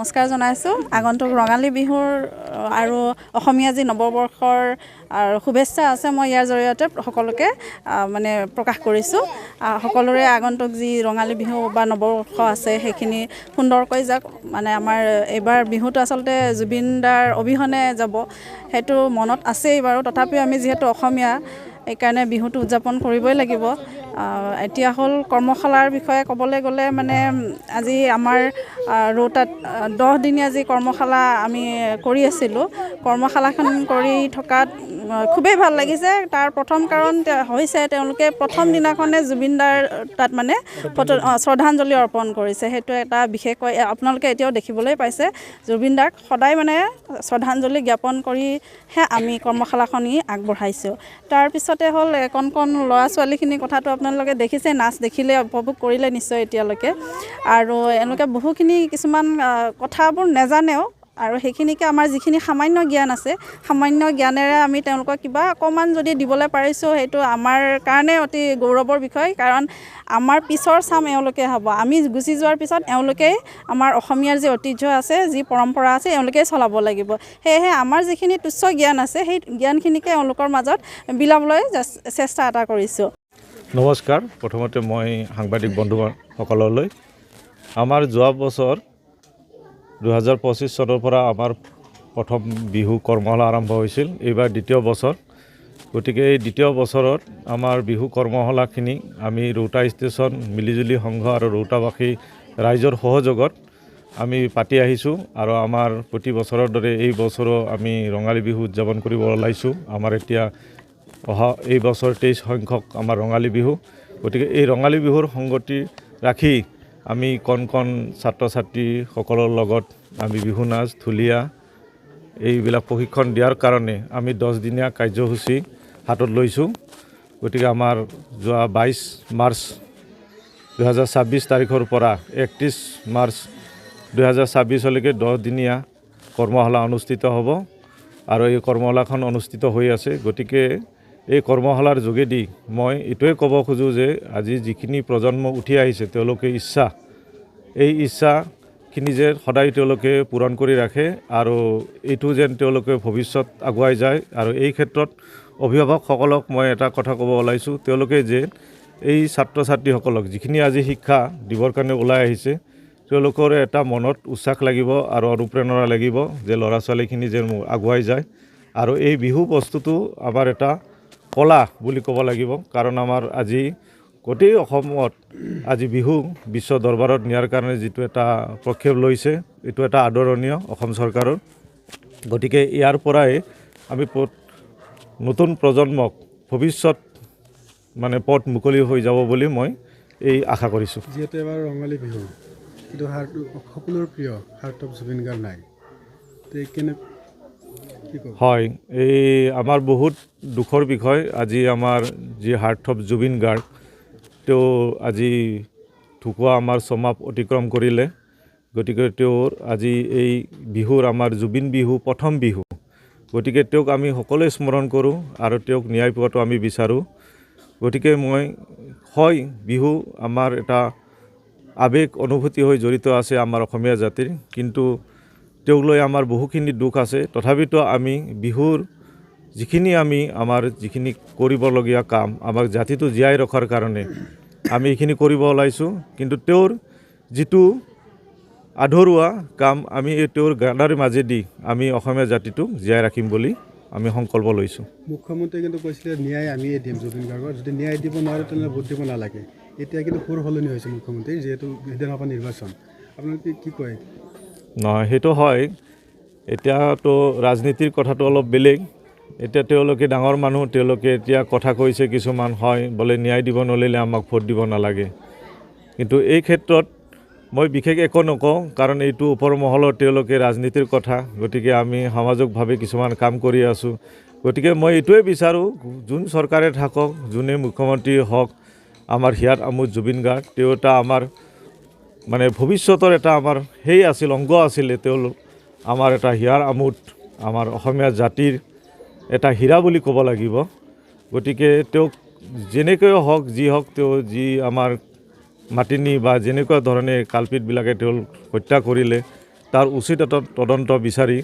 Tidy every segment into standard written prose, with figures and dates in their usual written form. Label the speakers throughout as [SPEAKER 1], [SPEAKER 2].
[SPEAKER 1] নমস্কাৰ জনাইছোঁ। আগন্তুক ৰঙালী বিহুৰ আৰু অসমীয়া যি নৱবৰ্ষৰ শুভেচ্ছা আছে, মই ইয়াৰ জৰিয়তে সকলোকে মানে প্ৰকাশ কৰিছোঁ। সকলোৰে আগন্তুক যি ৰঙালী বিহু বা নৱবৰ্ষ আছে সেইখিনি সুন্দৰকৈ যাওক। মানে আমাৰ এইবাৰ বিহুটো আচলতে জুবিন দাৰ অবিহনে যাব, সেইটো মনত আছেই বাৰু। তথাপিও আমি যিহেতু অসমীয়া, সেইকাৰণে বিহুটো উদযাপন কৰিবই লাগিব। এতিয়া হ'ল কৰ্মশালাৰ বিষয়ে ক'বলৈ গ'লে মানে আজি আমাৰ ৰৌতাত 10 দিনীয়া যি কৰ্মশালা আমি কৰি আছিলোঁ, কৰ্মশালাখন কৰি থকাত খুবেই ভাল লাগিছে। তাৰ প্ৰথম কাৰণ হৈছে তেওঁলোকে প্ৰথম দিনাখনে জুবিন দাৰ তাত মানে শ্ৰদ্ধাঞ্জলি অৰ্পণ কৰিছে। সেইটো এটা বিশেষকৈ আপোনালোকে এতিয়াও দেখিবলৈ পাইছে। জুবিন দাক সদায় মানে শ্ৰদ্ধাঞ্জলি জ্ঞাপন কৰিহে আমি কৰ্মশালাখনি আগবঢ়াইছোঁ। তাৰপিছতে হ'ল কণ কণ ল'ৰা ছোৱালীখিনিৰ কথাটো আপোনালোকে দেখিছে, নাচ দেখিলে উপভোগ কৰিলে নিশ্চয় এতিয়ালৈকে। আৰু এনেকৈ বহুখিনি কিছুমান কথাবোৰ নাজানেও, আৰু সেইখিনিকে আমাৰ যিখিনি সামান্য জ্ঞান আছে, সামান্য জ্ঞানেৰে আমি তেওঁলোকক কিবা অকণমান যদি দিবলৈ পাৰিছোঁ, সেইটো আমাৰ কাৰণে অতি গৌৰৱৰ বিষয়। কাৰণ আমাৰ পিছৰ চাম এওঁলোকে হ'ব। আমি গুচি যোৱাৰ পিছত এওঁলোকেই আমাৰ অসমীয়াৰ যি ঐতিহ্য আছে, যি পৰম্পৰা আছে, এওঁলোকেই চলাব লাগিব। সেয়েহে আমাৰ যিখিনি তুচ্ছ জ্ঞান আছে, সেই জ্ঞানখিনিকে এওঁলোকৰ মাজত বিলাবলৈ চেষ্টা এটা কৰিছোঁ।
[SPEAKER 2] নমস্কাৰ। প্ৰথমতে মই সাংবাদিক বন্ধুসকললৈ, আমাৰ যোৱা বছৰ 2025 চনৰ পৰা আমাৰ প্ৰথম বিহু কৰ্মশালা আৰম্ভ হৈছিল। এইবাৰ দ্বিতীয় বছৰ। গতিকে এই দ্বিতীয় বছৰত আমাৰ বিহু কৰ্মশালাখিনি আমি ৰৌতা ষ্টেচন মিলিজুলি সংঘ আৰু ৰৌতাবাসী ৰাইজৰ সহযোগত আমি পাতি আহিছোঁ। আৰু আমাৰ প্ৰতি বছৰৰ দৰে এই বছৰো আমি ৰঙালী বিহু উদযাপন কৰিব ওলাইছোঁ। আমাৰ এতিয়া এই বছৰ 23 সংখ্যক আমাৰ ৰঙালী বিহু। গতিকে এই ৰঙালী বিহুৰ সংগতি ৰাখি আমি কণ কণ ছাত্ৰ ছাত্ৰীসকলৰ লগত আমি বিহু নাচ, ঢুলীয়া এইবিলাক প্ৰশিক্ষণ দিয়াৰ কাৰণে আমি 10 দিনীয়া কাৰ্যসূচী হাতত লৈছোঁ। গতিকে আমাৰ যোৱা 22 মাৰ্চ 2026 তাৰিখৰ পৰা 31 মাৰ্চ 2026লৈকে 10 দিনীয়া কৰ্মশালা অনুষ্ঠিত হ'ব। আৰু এই কৰ্মশালাখন অনুষ্ঠিত হৈ আছে। গতিকে এই কৰ্মশালাৰ যোগেদি মই এইটোৱে ক'ব খোজোঁ যে আজি যিখিনি প্ৰজন্ম উঠি আহিছে, তেওঁলোকে এই ইচ্ছাখিনি যে সদায় তেওঁলোকে পূৰণ কৰি ৰাখে, আৰু এইটো যেন তেওঁলোকে ভৱিষ্যত আগুৱাই যায়। আৰু এই ক্ষেত্ৰত অভিভাৱকসকলক মই এটা কথা ক'ব ওলাইছোঁ, তেওঁলোকে যে এই ছাত্ৰ ছাত্ৰীসকলক যিখিনি আজি শিক্ষা দিবৰ কাৰণে ওলাই আহিছে, তেওঁলোকৰ এটা মনত উৎসাহ লাগিব আৰু অনুপ্ৰেৰণা লাগিব যে ল'ৰা ছোৱালীখিনি যেন আগুৱাই যায়। আৰু এই বিহু বস্তুটো আমাৰ এটা কলা বুলি ক'ব লাগিব। কাৰণ আমাৰ আজি গোটেই অসমত আজি বিহু বিশ্ব দৰবাৰত নিয়াৰ কাৰণে যিটো এটা প্ৰক্ষেপ লৈছে, এইটো এটা আদৰণীয় অসম চৰকাৰৰ। গতিকে ইয়াৰ পৰাই আমি নতুন প্ৰজন্মক ভৱিষ্যত মানে পথ মুকলি হৈ যাব বুলি মই এই আশা কৰিছোঁ।
[SPEAKER 3] যিহেতু এবাৰ ৰঙালী বিহু, কিন্তু সকলোৰে প্ৰিয় হাৰ্ট অফ জুবিন গাৰ্গ নাই,
[SPEAKER 2] হয়, এই আমাৰ বহুত দুখৰ বিষয়। আজি আমাৰ যি হাৰ্ট অফ জুবিন গাৰ্গ, তেওঁ আজি ঢুকুৱা আমাৰ ছমাহ অতিক্ৰম কৰিলে। গতিকে তেওঁৰ আজি এই বিহুৰ আমাৰ জুবিন বিহু প্ৰথম বিহু। গতিকে তেওঁক আমি সকলোৱে স্মৰণ কৰোঁ আৰু তেওঁক ন্যায় পোৱাটো আমি বিচাৰোঁ। গতিকে বিহু আমাৰ এটা আৱেগ অনুভূতি হৈ জড়িত আছে আমাৰ অসমীয়া জাতিৰ, কিন্তু তেওঁক লৈ আমাৰ বহুখিনি দুখ আছে। তথাপিতো আমি বিহুৰ আমাৰ যিখিনি কৰিবলগীয়া কাম, আমাক জাতিটো জীয়াই ৰখাৰ কাৰণে আমি এইখিনি কৰিব ওলাইছোঁ। কিন্তু তেওঁৰ যিটো আধৰুৱা কাম, আমি তেওঁৰ গানৰ মাজেদি আমি অসমীয়া জাতিটোক জীয়াই ৰাখিম বুলি আমি সংকল্প লৈছোঁ।
[SPEAKER 3] মুখ্যমন্ত্ৰীয়ে কিন্তু কৈছিলে ন্যায় আমিয়ে দিম জুবিন গাৰ্গক, যদি ন্যায় দিব নোৱাৰে তেনেহ'লে ভোট দিব নালাগে। এতিয়া কিন্তু সুৰ সলনি হৈছে মুখ্যমন্ত্ৰী, যিহেতু বিধানসভা নিৰ্বাচন। আপোনালোকে কি কয়?
[SPEAKER 2] নহয়, সেইটো হয়। এতিয়াতো ৰাজনীতিৰ কথাটো অলপ বেলেগ। এতিয়া তেওঁলোকে ডাঙৰ মানুহ, তেওঁলোকে এতিয়া কথা কৈছে কিছুমান, হয় বোলে ন্যায় দিব নোৱাৰিলে আমাক ভোট দিব নালাগে। কিন্তু এই ক্ষেত্ৰত মই বিশেষ একো নকওঁ, কাৰণ এইটো ওপৰ মহলৰ তেওঁলোকে ৰাজনীতিৰ কথা। গতিকে আমি সামাজিকভাৱে কিছুমান কাম কৰি আছোঁ। গতিকে মই এইটোৱে বিচাৰোঁ, যোন চৰকাৰে থাকক, যোনে মুখ্যমন্ত্ৰী হওক, আমাৰ হিয়াৰ আমোদ জুবিন গাৰ্গ, তেওঁ এটা আমাৰ মানে ভৱিষ্যতৰ এটা আমাৰ অংগ আছিলে। তেওঁলোক আমাৰ এটা হিয়াৰ আমোদ, আমাৰ অসমীয়া জাতিৰ এটা হীৰা বুলি ক'ব লাগিব। গতিকে তেওঁক যেনেকৈ হওক, তেওঁ আমাৰ মাতিনি বা যেনেকুৱা ধৰণে কালপিতবিলাকে তেওঁ হত্যা কৰিলে, তাৰ উচিত এটা তদন্ত বিচাৰি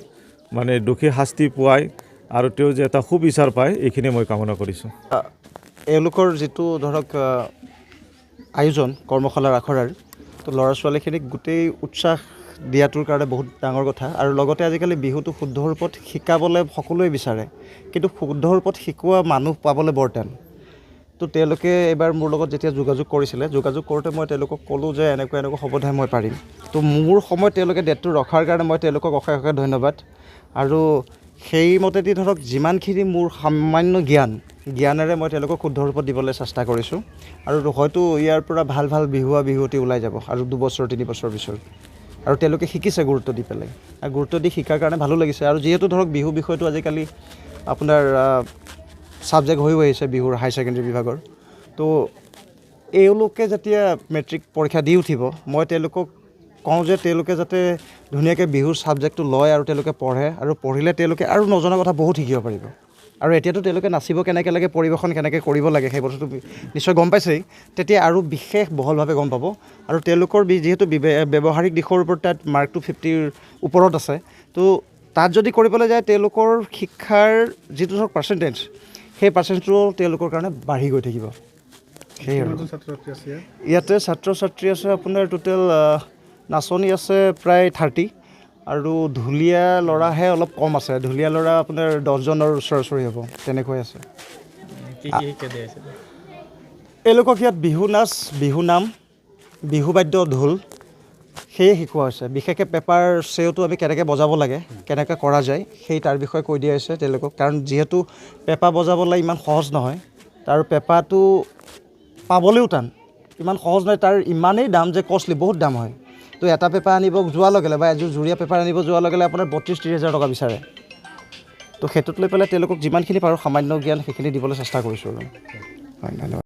[SPEAKER 2] মানে দোষী শাস্তি পোৱাই আৰু তেওঁ যে এটা সুবিচাৰ পায় এইখিনি মই কামনা কৰিছোঁ।
[SPEAKER 4] এওঁলোকৰ যিটো ধৰক আয়োজন কৰ্মশালাৰ আখৰাৰ, তো ল'ৰা ছোৱালীখিনিক গোটেই উৎসাহ দিয়াটোৰ কাৰণে বহুত ডাঙৰ কথা। আৰু লগতে আজিকালি বিহুটো শুদ্ধ ৰূপত শিকাবলৈ সকলোৱে বিচাৰে, কিন্তু শুদ্ধ ৰূপত শিকোৱা মানুহ পাবলৈ বৰ টান। তো তেওঁলোকে এইবাৰ মোৰ লগত যেতিয়া যোগাযোগ কৰিছিলে, যোগাযোগ কৰোঁতে মই তেওঁলোকক ক'লোঁ যে এনেকুৱা হ'বহে মই পাৰিম। তো মোৰ সময়ত তেওঁলোকে ডেটটো ৰখাৰ কাৰণে মই তেওঁলোকক অশেষ অশেষ ধন্যবাদ। আৰু সেইমতেদি ধৰক যিমানখিনি মোৰ সামান্য জ্ঞানেৰে মই তেওঁলোকক শুদ্ধ ৰূপত দিবলৈ চেষ্টা কৰিছোঁ। আৰু হয়তো ইয়াৰ পৰা ভাল ভাল বিহুৱতী ওলাই যাব আৰু 2 বছৰ 3 বছৰ পিছত। আৰু তেওঁলোকে শিকিছে গুৰুত্ব দি পেলাই, আৰু গুৰুত্ব দি শিকাৰ কাৰণে ভালো লাগিছে। আৰু যিহেতু ধৰক বিহু বিষয়টো আজিকালি আপোনাৰ ছাবজেক্ট হৈ আহিছে বিহুৰ হাই ছেকেণ্ডেৰী বিভাগৰ, তো এওঁলোকে যেতিয়া মেট্ৰিক পৰীক্ষা দি উঠিব, মই তেওঁলোকক কওঁ যে তেওঁলোকে যাতে ধুনীয়াকৈ বিহুৰ ছাবজেক্টটো লয় আৰু তেওঁলোকে পঢ়ে, আৰু পঢ়িলে তেওঁলোকে আৰু নজনা কথা বহুত শিকিব পাৰিব। আৰু এতিয়াতো তেওঁলোকে নাচিব কেনেকৈ লাগে, পৰিৱেশন কেনেকৈ কৰিব লাগে সেই বস্তুটো নিশ্চয় গম পাইছেই, তেতিয়া আৰু বিশেষ বহলভাৱে গম পাব। আৰু তেওঁলোকৰ যিহেতু ব্যৱহাৰিক দিশৰ ওপৰত তাত মাৰ্কটো 50ৰ ওপৰত আছে, তো তাত যদি কৰিবলৈ যায় তেওঁলোকৰ শিক্ষাৰ যিটো ধৰক পাৰ্চেণ্টেজ, সেই পাৰ্চেণ্টেজটো তেওঁলোকৰ কাৰণে বাঢ়ি গৈ থাকিব। সেই আৰু ইয়াতে ছাত্ৰ ছাত্ৰী আছে আপোনাৰ টোটেল নাচনী আছে প্ৰায় 30, আৰু ঢুলীয়া ল'ৰাহে অলপ কম আছে। ঢুলীয়া ল'ৰা আপোনাৰ 10জনৰ ওচৰা-ওচৰি হ'ব, তেনেকৈ আছে। এওঁলোকক ইয়াত বিহু নাচ, বিহু নাম, বিহু বাদ্য, ঢোল সেয়ে শিকোৱা হৈছে। বিশেষকৈ পেপাৰ চেওটো আমি কেনেকৈ বজাব লাগে, কেনেকৈ কৰা যায়, সেই তাৰ বিষয়ে কৈ দিয়া হৈছে তেওঁলোকক। কাৰণ যিহেতু পেঁপা বজাবলৈ ইমান সহজ নহয়, আৰু পেঁপাটো পাবলৈও টান, ইমান সহজ নহয়, তাৰ ইমানেই দাম যে কষ্টলি, বহুত দাম হয়। তো এটা পেঁপা আনিব যোৱাৰ লগে লগে বা এযোৰ জুৰীয়া পেঁপা আনিব যোৱাৰ লগে লগে আপোনাৰ 32-30 হাজাৰ টকা বিচাৰে। তো সেইটোত লৈ পেলাই তেওঁলোকক যিমানখিনি পাৰোঁ সামান্য জ্ঞান সেইখিনি দিবলৈ চেষ্টা কৰিছোঁ আৰু। হয়, ধন্যবাদ।